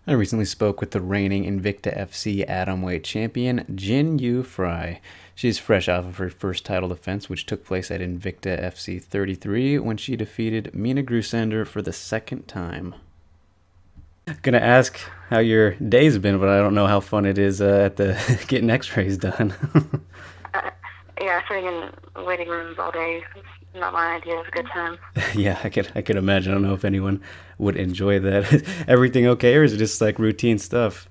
I recently spoke with the reigning Invicta FC Atomweight champion, Jinh Yu Frey. She's fresh off of her first title defense, which took place at Invicta FC 33 when she defeated Minna Grusander for the second time. Gonna ask how your day's been, but I don't know how fun it is at the getting X-rays done. Uh, yeah, sitting in waiting rooms all day is not my idea of a good time. Yeah, I could imagine. I don't know if anyone would enjoy that. Everything okay, or is it just like routine stuff?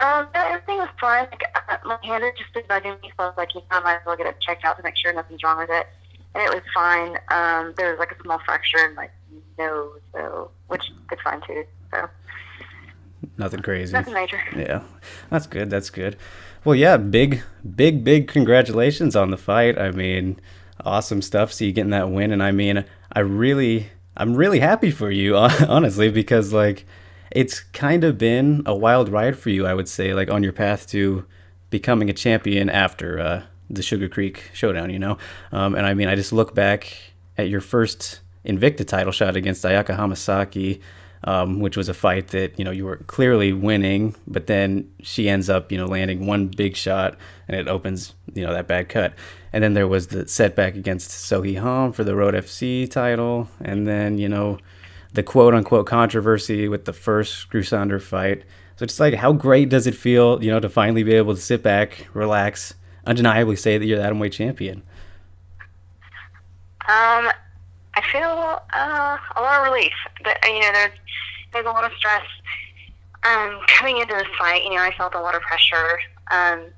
No, everything was fine. Like, my hand had just been bugging me, so I was like, I might as well get it checked out to make sure nothing's wrong with it. And it was fine. There was like a small fracture in my nose, so which is fine too. So Nothing crazy. nothing major. Yeah, that's good. That's good. Well, yeah, big congratulations on the fight. I mean, awesome stuff. See you getting that win, and I mean, I'm really happy for you, honestly, because like, it's kind of been a wild ride for you, I would say, like on your path to becoming a champion after the Sugar Creek Showdown, you know. And I mean, I just look back at your first Invicta title shot against Ayaka Hamasaki, which was a fight that you were clearly winning, but then she ends up landing one big shot and it opens that bad cut. And then there was the setback against Sohee Ham for the Road FC title, and then the quote unquote controversy with the first Grusander fight. So it's like, how great does it feel to finally be able to sit back, relax, undeniably say that you're the atomweight champion? Um, I feel a lot of relief. But, there's a lot of stress coming into this fight. I felt a lot of pressure. I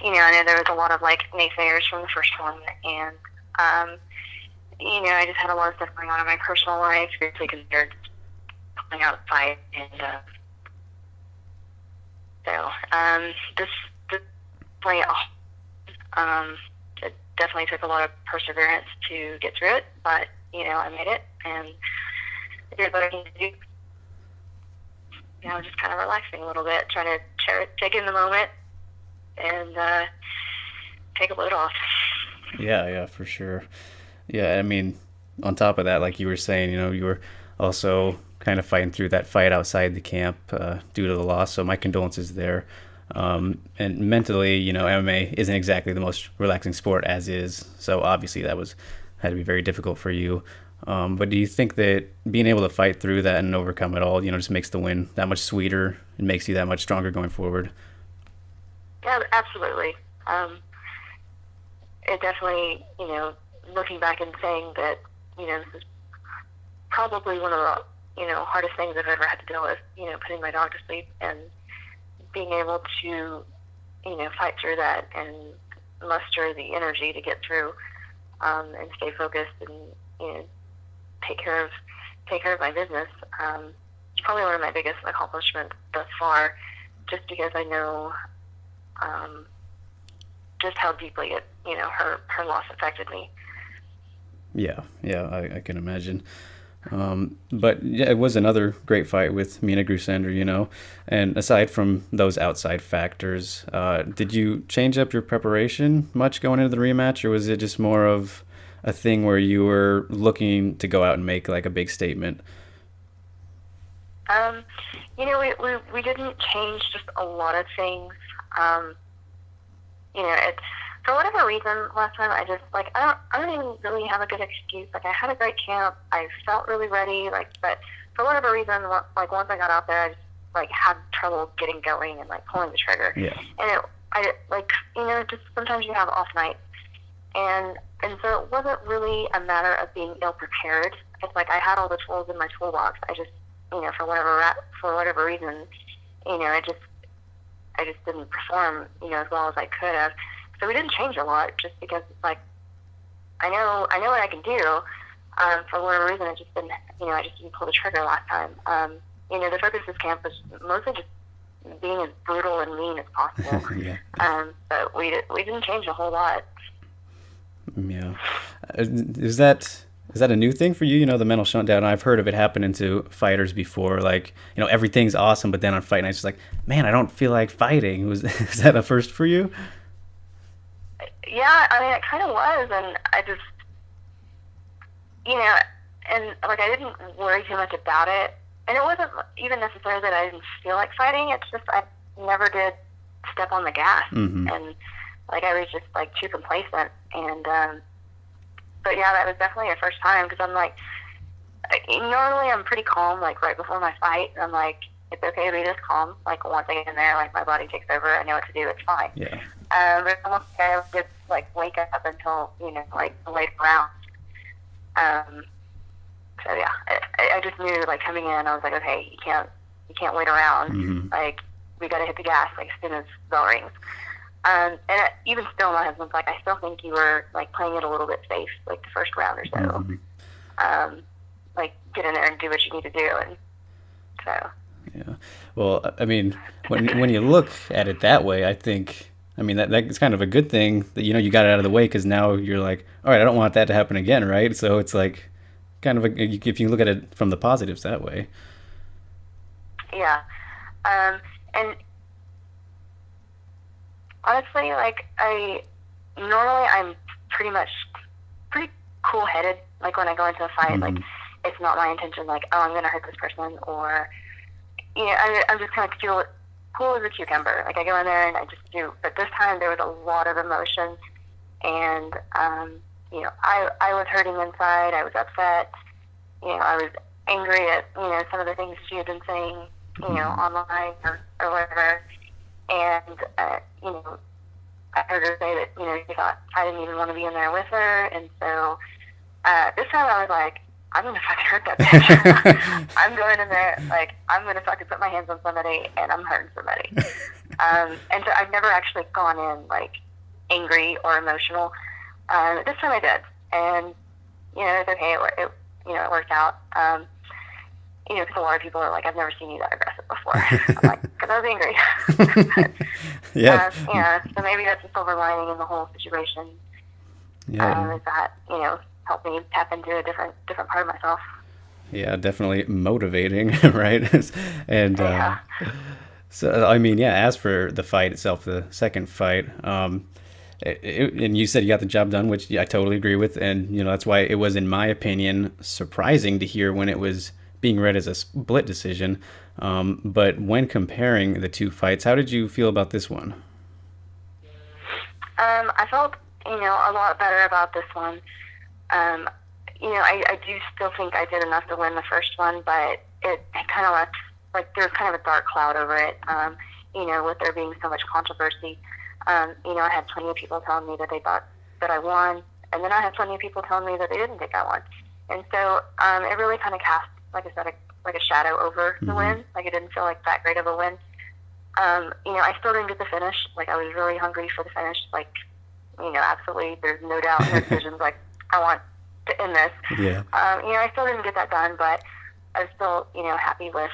know there was a lot of like naysayers from the first one, and I just had a lot of stuff going on in my personal life, especially compared to pulling out a fight, and this definitely, it definitely took a lot of perseverance to get through it, but I made it, and I did what I needed to do. Just kind of relaxing a little bit, trying to take in the moment and take a load off. Yeah, for sure. Yeah, I mean, on top of that, like you were saying, you were also kind of fighting through that fight outside the camp due to the loss. So my condolences there. And mentally, MMA isn't exactly the most relaxing sport as is. So obviously had to be very difficult for you. But do you think that being able to fight through that and overcome it all, just makes the win that much sweeter and makes you that much stronger going forward? Yeah, absolutely. It definitely, looking back and saying that, this is probably one of the, hardest things I've ever had to deal with, putting my dog to sleep and being able to, fight through that and muster the energy to get through, and stay focused and, take care of my business. It's probably one of my biggest accomplishments thus far, just because I know, just how deeply her loss affected me. Yeah, I can imagine. But yeah, it was another great fight with Minna Grusander. And aside from those outside factors, did you change up your preparation much going into the rematch, or was it just more of a thing where you were looking to go out and make like a big statement? We didn't change just a lot of things. It's for whatever reason last time I don't even really have a good excuse. Like, I had a great camp, I felt really ready, but for whatever reason, like once I got out there, I just had trouble getting going and pulling the trigger. Yeah. And just sometimes you have off nights, and so it wasn't really a matter of being ill prepared. It's like I had all the tools in my toolbox. I just for whatever reason, I just didn't perform as well as I could have. So we didn't change a lot, just because it's like I know what I can do. For whatever reason, I just didn't pull the trigger last time. The focus of this camp was mostly just being as brutal and mean as possible. Yeah. But we didn't change a whole lot. Yeah. Is that a new thing for you? The mental shutdown. I've heard of it happening to fighters before. Like, everything's awesome, but then on fight night, it's just like, man, I don't feel like fighting. Is that a first for you? Yeah, I mean, it kind of was, and I just, and I didn't worry too much about it and it wasn't even necessarily that I didn't feel like fighting. It's just I never did step on the gas, and like I was just like too complacent. And but yeah, that was definitely a first time because I'm like, normally I'm pretty calm like right before my fight. I'm like, it's okay to be this calm. Like once I get in there, like my body takes over. I know what to do. It's fine. Yeah. But it's almost like I did like wake up until like the late rounds. So yeah, I just knew like coming in, I was like, okay, you can't wait around. Like we got to hit the gas like as soon as the bell rings. And even still, my husband's like, I still think you were like playing it a little bit safe, like the first round or so. Like get in there and do what you need to do, and so. Yeah. Well, I mean, when you look at it that way, I think, I mean, that's kind of a good thing that you got it out of the way because now you're like, all right, I don't want that to happen again, right? So it's like kind of if you look at it from the positives that way. Yeah. And honestly, like I'm pretty cool headed. Like when I go into a fight, like it's not my intention. Like, oh, I'm gonna hurt this person, or I'm just kind of cool as a cucumber. Like I go in there and I just do. But this time there was a lot of emotion, and I was hurting inside. I was upset. I was angry at some of the things she had been saying, online or whatever. And I heard her say that she thought I didn't even want to be in there with her, and so this time I was like, I'm gonna fucking hurt that bitch. I'm going in there like I'm gonna fucking put my hands on somebody and I'm hurting somebody. And so I've never actually gone in like angry or emotional. This time I did, and it's okay. It worked out. Because a lot of people are like, I've never seen you that aggressive before. I'm like, because I was angry. Yeah. So maybe that's a silver lining in the whole situation. Yeah. Is that helped me tap into a different part of myself. Yeah, definitely motivating, right? And so, I mean, yeah. As for the fight itself, the second fight, and you said you got the job done, which I totally agree with, and that's why it was, in my opinion, surprising to hear when it was being read as a split decision. But when comparing the two fights, how did you feel about this one? I felt, a lot better about this one. I do still think I did enough to win the first one, but it kind of left, like, there's kind of a dark cloud over it, with there being so much controversy. I had plenty of people telling me that they thought that I won, and then I had plenty of people telling me that they didn't think I won. And so it really kind of cast, like I said, like a shadow over the win. Like it didn't feel like that great of a win. I still didn't get the finish. Like I was really hungry for the finish. Like, absolutely, there's no doubt in the decisions. Like I want to end this. Yeah. I still didn't get that done, but I was still, happy with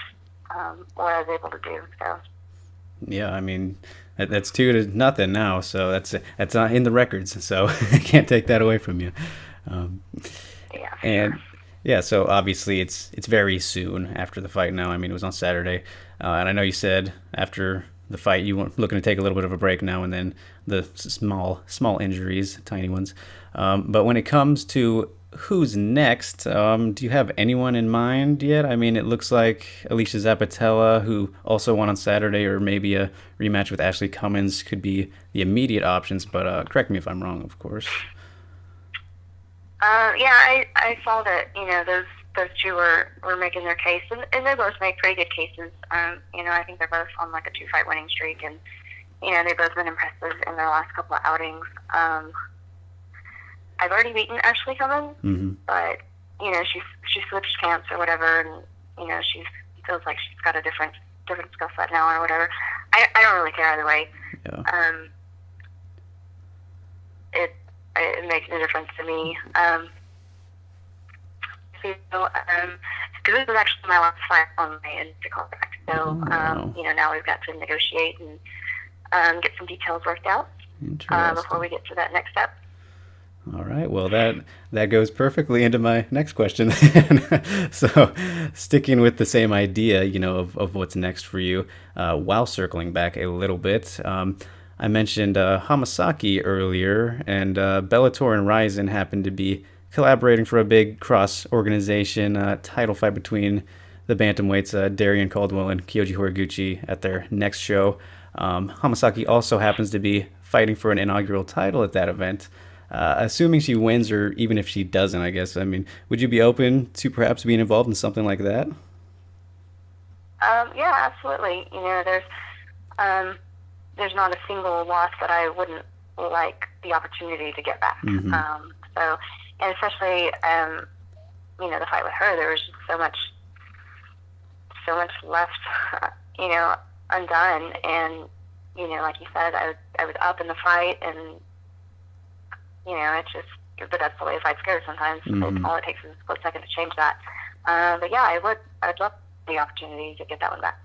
what I was able to do. So. Yeah, I mean, that's 2-0 now. So that's not in the records. So I can't take that away from you. Yeah. And sure. yeah, so obviously it's very soon after the fight now. I mean, it was on Saturday. And I know you said after the fight you were looking to take a little bit of a break now and then, the small injuries, tiny ones. But when it comes to who's next, do you have anyone in mind yet? I mean, it looks like Alicia Zapatella, who also won on Saturday, or maybe a rematch with Ashley Cummins could be the immediate options. But correct me if I'm wrong, of course. I saw that, those two were making their case, and they both make pretty good cases. I think they're both on like a 2-fight winning streak, and, they've both been impressive in their last couple of outings. I've already beaten Ashley Cummins, but, she switched camps or whatever, and, she feels like she's got a different skill set now or whatever. I don't really care either way. Yeah. It makes no difference to me. Because this was actually my last fight on my Invicta contract. So, wow. Now we've got to negotiate and get some details worked out before we get to that next step. All right. Well, that goes perfectly into my next question. So, sticking with the same idea, of what's next for you, while circling back a little bit, I mentioned Hamasaki earlier, and Bellator and Ryzen happened to be collaborating for a big cross-organization title fight between the bantamweights, Darian Caldwell and Kyoji Horiguchi, at their next show. Hamasaki also happens to be fighting for an inaugural title at that event. Assuming she wins, or even if she doesn't, I guess. I mean, would you be open to perhaps being involved in something like that? Yeah, absolutely. There's not a single loss that I wouldn't like the opportunity to get back. Mm-hmm. And especially, the fight with her, there was just so much left, undone. And, like you said, I was up in the fight, and, but that's the way fights go sometimes. Mm-hmm. All it takes is a split second to change that. But yeah, I'd love the opportunity to get that one back.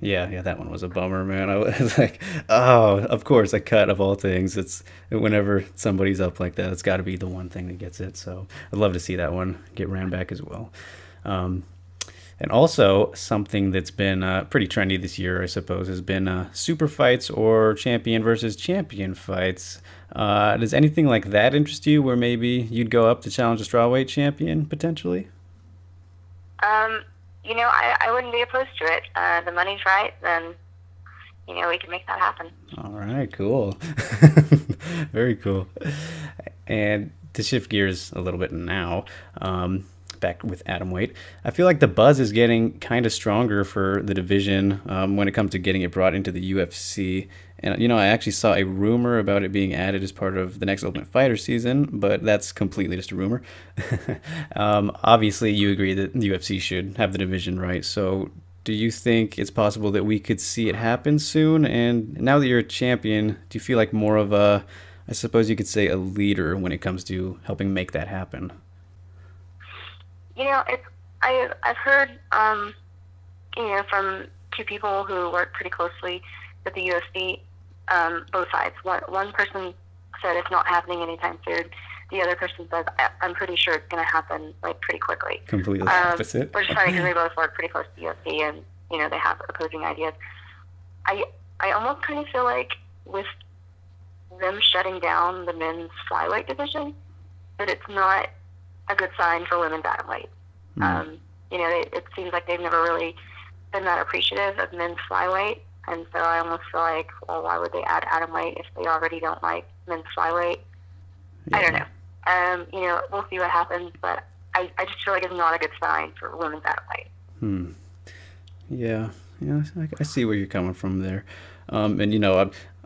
Yeah, that one was a bummer, man. I was like, oh, of course, a cut of all things. It's whenever somebody's up like that, it's got to be the one thing that gets it. So I'd love to see that one get ran back as well. And also, something that's been pretty trendy this year, I suppose, has been super fights or champion versus champion fights. Does anything like that interest you, where maybe you'd go up to challenge a strawweight champion potentially? I wouldn't be opposed to it. The money's right, then, we can make that happen. All right, cool. Very cool. And to shift gears a little bit now, back with Atomweight, I feel like the buzz is getting kind of stronger for the division when it comes to getting it brought into the UFC. And, I actually saw a rumor about it being added as part of the next Ultimate Fighter season, but that's completely just a rumor. Obviously, you agree that the UFC should have the division, right? So do you think it's possible that we could see it happen soon? And now that you're a champion, do you feel like more of a, I suppose you could say, a leader when it comes to helping make that happen? I've heard, from two people who work pretty closely with the UFC, both sides. One person said it's not happening anytime soon. The other person says, I'm pretty sure it's going to happen, pretty quickly. Completely opposite. Which is funny because they both work pretty close to the UFC, and, they have opposing ideas. I almost kind of feel like with them shutting down the men's flyweight division, that it's not a good sign for women's atomweight. It seems like they've never really been that appreciative of men's flyweight, and so I almost feel like, well, why would they add atomweight if they already don't like men's flyweight? Yeah. I don't know. We'll see what happens, but I just feel like it's not a good sign for women's atomweight. Yeah, I see where you're coming from there.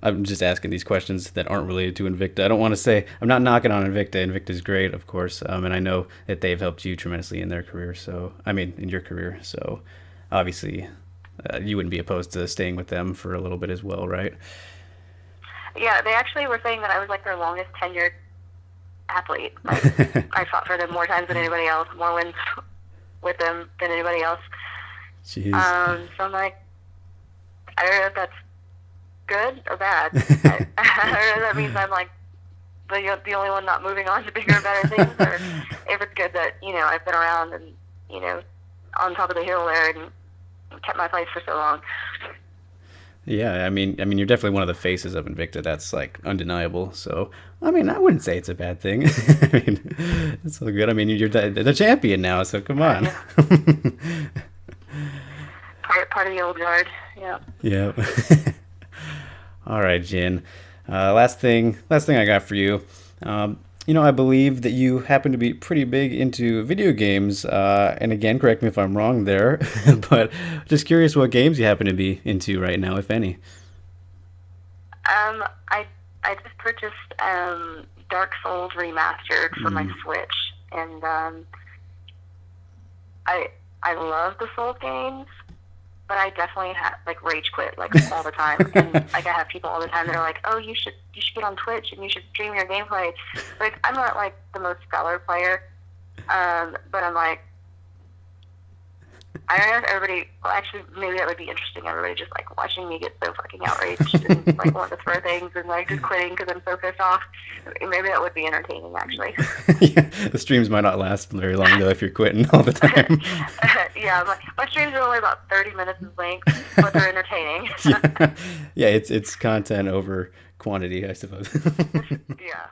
I'm just asking these questions that aren't related to Invicta. I don't want to say, I'm not knocking on Invicta. Invicta's great, of course. And I know that they've helped you tremendously in their career. In your career. So obviously you wouldn't be opposed to staying with them for a little bit as well, right? Yeah, they actually were saying that I was their longest tenured athlete. I fought for them more times than anybody else, more wins with them than anybody else. Jeez. So I'm like, I don't know if that's good or bad. I don't know if that means I'm the only one not moving on to bigger and better things, or if it's good that I've been around and on top of the hill there and kept my place for so long. Yeah, I mean you're definitely one of the faces of Invicta. That's undeniable. So I wouldn't say it's a bad thing. It's all good. You're the champion now, so come on. Part of the old guard. Yeah. Yeah. All right, Jin. Last thing I got for you. I believe that you happen to be pretty big into video games. And again, correct me if I'm wrong there, but just curious what games you happen to be into right now, if any. I just purchased Dark Souls Remastered for my Switch, and I love the Souls games. But I definitely rage quit all the time, and I have people all the time that are like, "Oh, you should get on Twitch and you should stream your gameplay." I'm not the most stellar player, but I'm I don't know if everybody. Well, actually, maybe that would be interesting. Everybody just watching me get so fucking outraged and want to throw things and just quitting because I'm so pissed off. Maybe that would be entertaining, actually. Yeah, the streams might not last very long though if you're quitting all the time. Yeah, my streams are only about 30 minutes in length, but they're entertaining. Yeah, it's content over quantity, I suppose. Yeah.